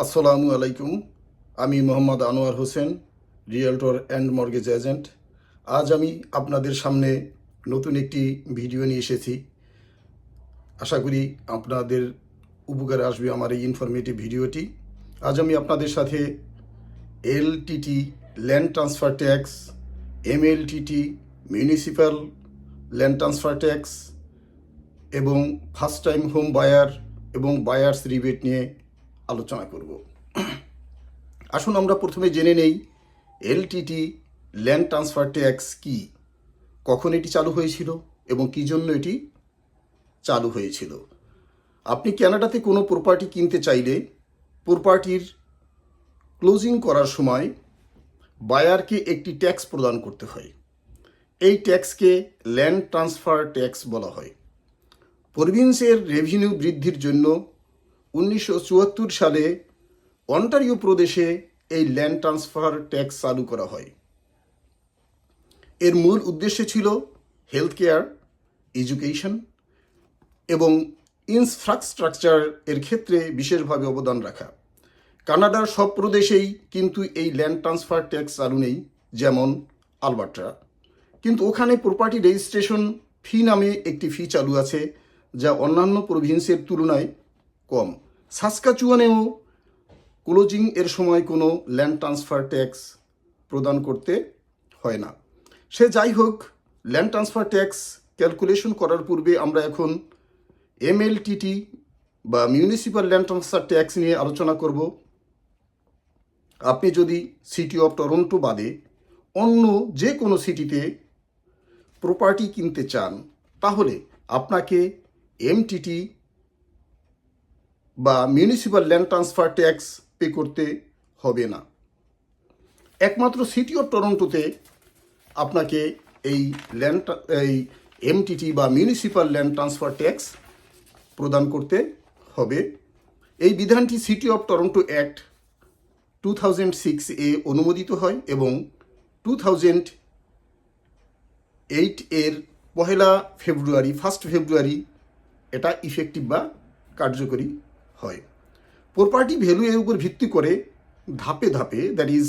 আসসালামু আলাইকুম। আমি Mohammad Anwar Hossain, realtor and mortgage agent. আজ আমি আপনাদের সামনে নতুন একটি ভিডিও নিয়ে এসেছি। আশা করি আপনাদের উপকারে আসবে আমার এই ইনফরমেটিভ ভিডিওটি। আজ আমি আপনাদের সাথে LTT land transfer tax, MLTT municipal land transfer tax এবং ফার্স্ট টাইম হোম বায়ার এবং বায়ার্স রিবেট নিয়ে আলোচনা করব। আসুন আমরা প্রথমে জেনে নেই এলটিটি ল্যান্ড ট্রান্সফার ট্যাক্স কি, কখন এটি চালু হয়েছিল এবং কী জন্য এটি চালু হয়েছিল। আপনি কানাডাতে কোনো প্রপার্টি কিনতে চাইলে প্রপার্টির ক্লোজিং করার সময় বায়ারকে একটি ট্যাক্স প্রদান করতে হয়। এই ট্যাক্সকে ল্যান্ড ট্রান্সফার ট্যাক্স বলা হয়। প্রভিন্সের রেভিনিউ বৃদ্ধির জন্য 1974 সালে অন্টারিও প্রদেশে এই ল্যান্ড ট্রান্সফার ট্যাক্স চালু করা হয়। এর মূল উদ্দেশ্য ছিল হেলথ কেয়ার, এডুকেশন এবং ইনফ্রাস্ট্রাকচার এর ক্ষেত্রে বিশেষভাবে অবদান রাখা। কানাডার সব প্রদেশেই কিন্তু এই ল্যান্ড ট্রান্সফার ট্যাক্স চালু নেই, যেমন আলবার্টা। কিন্তু ওখানে প্রপার্টি রেজিস্ট্রেশন ফি নামে একটি ফি চালু আছে, যা অন্যান্য প্রভিন্সের তুলনায় কম। সাসকাচুয়ানেও ক্লোজিং এর সময় কোনো ল্যান্ড ট্রান্সফার ট্যাক্স প্রদান করতে হয় না। সে যাই হোক, ল্যান্ড ট্রান্সফার ট্যাক্স ক্যালকুলেশন করার পূর্বে আমরা এখন এমএলটিটি বা মিউনিসিপ্যাল ল্যান্ড ট্রান্সফার ট্যাক্স নিয়ে আলোচনা করব। আপনি যদি সিটি অফ টরন্টো বাদে অন্য যে কোনো সিটিতে প্রপার্টি কিনতে চান, তাহলে আপনাকে এমটিটি বা municipal land transfer tax pay করতে হবে না। একমাত্র সিটি অফ টরন্টোতে আপনাকে এই এমটিটি বা মিউনিসিপ্যাল ল্যান্ড ট্রান্সফার ট্যাক্স প্রদান করতে হবে। এই বিধানটি সিটি অফ টরন্টো অ্যাক্ট 2006 এ অনুমোদিত হয় এবং 2008 এর 1 ফেব্রুয়ারি এটা ইফেক্টিভ বা কার্যকরী হয়। প্রপার্টি ভ্যালু এর উপর ভিত্তি করে ধাপে ধাপে, that is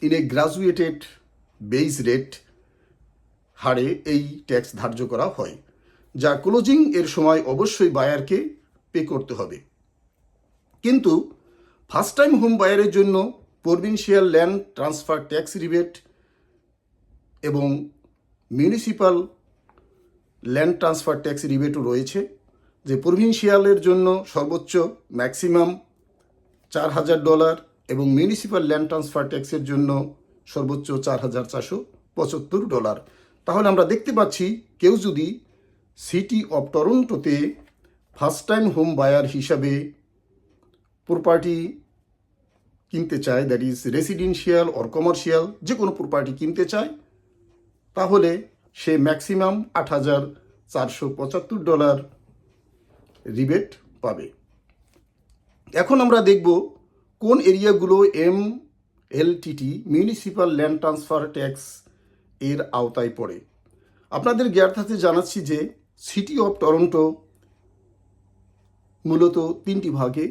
in a graduated base rate হারে এই ট্যাক্স ধার্য করা হয়, যা ক্লোজিং এর সময় অবশ্যই বায়ারকে পে করতে হবে। কিন্তু ফার্স্ট টাইম হোম বায়ারের জন্য provincial land transfer tax rebate এবং মিউনিসিপ্যাল ল্যান্ড ট্রান্সফার ট্যাক্স রিবেটও রয়েছে। যে প্রভিন্সিয়ালের জন্য সর্বোচ্চ ম্যাক্সিমাম $4,000 এবং মিউনিসিপ্যাল ল্যান্ড ট্রান্সফার ট্যাক্সের জন্য সর্বোচ্চ $4,475। তাহলে আমরা দেখতে পাচ্ছি, কেউ যদি সিটি অফ টরন্টোতে ফার্স্ট টাইম হোম বায়ার হিসাবে প্রপার্টি কিনতে চায়, that is residential or commercial, যে কোনো প্রপার্টি কিনতে চায়, তাহলে সে ম্যাক্সিমাম $8,475 রিবেট পাবে। এখন আমরা দেখব কোন এরিয়াগুলো এমএলটিটি মিউনিসিপ্যাল ল্যান্ড ট্রান্সফার ট্যাক্স এর আওতায় পড়ে। আপনাদের জ্ঞাতার্থে জানাচ্ছি যে সিটি অফ টরন্টো মূলত 3টি ভাগে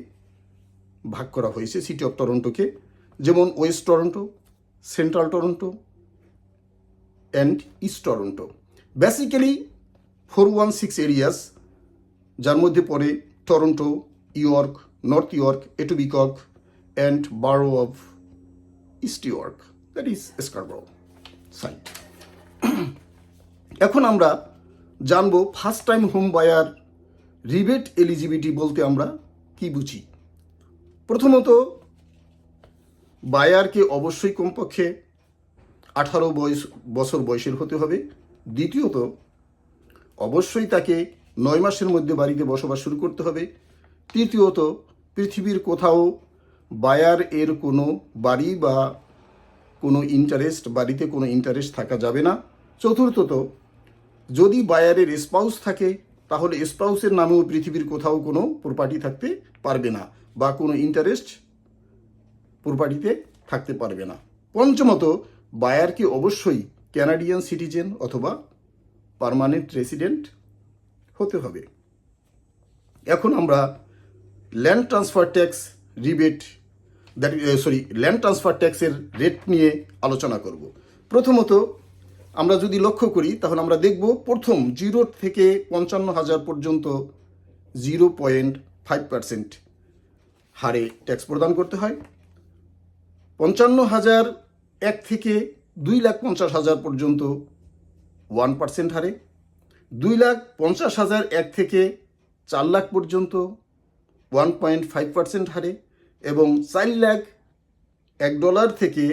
ভাগ করা হয়েছে সিটি অফ টরন্টোকে, যেমন west Toronto, central Toronto and east Toronto. Basically 416 areas, যার মধ্যে পড়ে Toronto, York, North York, Etobicoke and borough of East York, that is Scarborough site. এখন আমরা জানব first time home buyer rebate eligibility বলতে আমরা কি বুঝি। প্রথমত, বায়ারকে অবশ্যই কমপক্ষে 18 বছর বয়সের হতে হবে। দ্বিতীয়ত, অবশ্যই তাকে 9 মাসের মধ্যে বাড়িতে বসবাস শুরু করতে হবে। তৃতীয়ত, পৃথিবীর কোথাও বায়ার এর কোনো বাড়ি বা বাড়িতে কোনো ইন্টারেস্ট থাকা যাবে না। চতুর্থত, যদি বায়ারের স্পাউস থাকে, তাহলে স্পাউসের নামেও পৃথিবীর কোথাও কোনো প্রপার্টি থাকতে পারবে না বা কোনো ইন্টারেস্ট প্রপার্টিতে থাকতে পারবে না। পঞ্চমত, বায়ারকে অবশ্যই ক্যানাডিয়ান সিটিজেন অথবা পার্মানেন্ট রেসিডেন্ট হতে হবে। এখন আমরা land transfer tax rebate land transfer ট্যাক্সের রেট নিয়ে আলোচনা করব। প্রথমত আমরা যদি লক্ষ্য করি তাহলে আমরা দেখব প্রথম 0 থেকে 55,000 পর্যন্ত 0.5% হারে ট্যাক্স প্রদান করতে হয়। 55,001 থেকে 2,50,000 পর্যন্ত 1% হারে, 2,50,001 থেকে 4 লাখ পর্যন্ত 1.5% হারে এবং 4,01,000 থেকে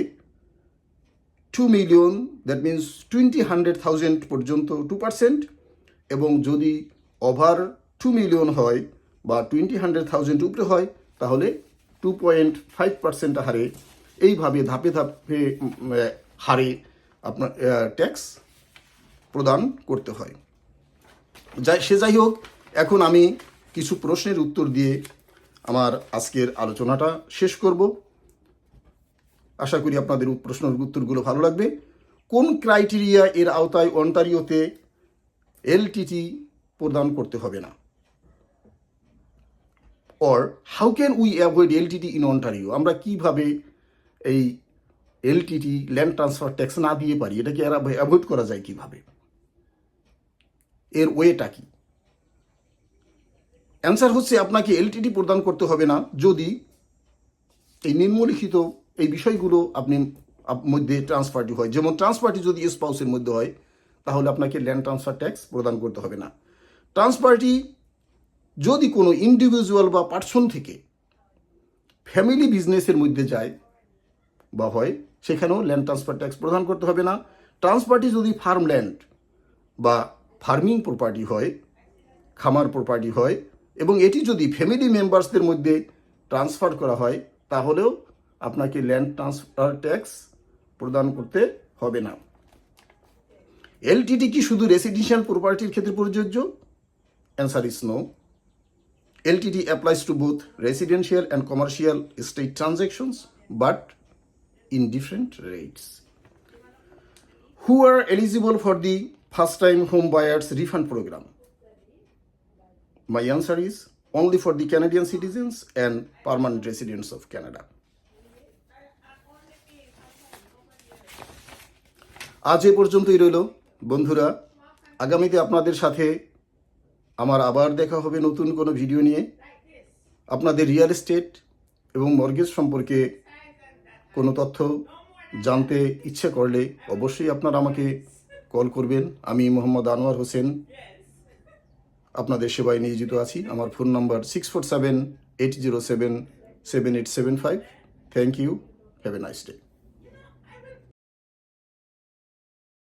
2 মিলিয়ন দ্যাট মিনস 20,000 পর্যন্ত 2% এবং যদি ওভার 2 মিলিয়ন হয় বা 20,000 উপরে হয় তাহলে 2.5% হারে, এইভাবে ধাপে ধাপে হারে আপনার ট্যাক্স প্রদান করতে হয়। যাই হোক, এখন আমি কিছু প্রশ্নের উত্তর দিয়ে আমার আজকের আলোচনাটা শেষ করব। আশা করি আপনাদের প্রশ্নের উত্তরগুলো ভালো লাগবে। কোন ক্রাইটেরিয়া এর আওতায় অন্টারিওতে এলটিটি প্রদান করতে হবে না? Or how can we avoid LTT in Ontario? আমরা কিভাবে এই এলটিটি ল্যান্ড ট্রান্সফার ট্যাক্স না দিয়ে পারি, এটাকে অ্যাভয়েড করা যায় কিভাবে? এর ওয়েটা কি? অ্যান্সার হচ্ছে আপনাকে এলটিটি প্রদান করতে হবে না যদি এই নিম্নলিখিত এই বিষয়গুলো আপনি মধ্যে ট্রান্সফারটি হয়। যেমন ট্রান্সফারটি যদি স্পাউসের মধ্যে হয় তাহলে আপনাকে ল্যান্ড ট্রান্সফার ট্যাক্স প্রদান করতে হবে না। ট্রান্সফারটি যদি কোনো ইন্ডিভিজুয়াল বা পার্সন থেকে ফ্যামিলি বিজনেসের মধ্যে যায় বা হয় সেখানেও ল্যান্ড ট্রান্সফার ট্যাক্স প্রদান করতে হবে না। ট্রান্সফারটি যদি ফার্মল্যান্ড বা ফার্মিং প্রপার্টি হয়, খামার প্রপার্টি হয় এবং এটি যদি ফ্যামিলি মেম্বার্সদের মধ্যে ট্রান্সফার করা হয় তাহলেও আপনাকে ল্যান্ড ট্রান্সফার ট্যাক্স প্রদান করতে হবে না। এলটিটি কি শুধু রেসিডেন্সিয়াল প্রপার্টির ক্ষেত্রে প্রযোজ্য? Answer is no. LTT applies to both residential and commercial estate transactions, but in different rates. Who are eligible for the first-time home buyers refund program? My answer is only for the Canadian citizens and permanent residents of Canada. আজ এ পর্যন্তই রইল বন্ধুরা। আগামীতে আপনাদের সাথে আমার আবার দেখা হবে নতুন কোনো ভিডিও নিয়ে। আপনাদের রিয়েল এস্টেট এবং মর্গেজ সম্পর্কে কোনো তথ্য জানতে ইচ্ছে করলে অবশ্যই আপনারা আমাকে কল করবেন। আমি মোহাম্মদ আনোয়ার হোসেন আপনাদের সেবায় নিয়োজিত আছি। আমার phone number 647-807-7875। Thank you. Have a nice day.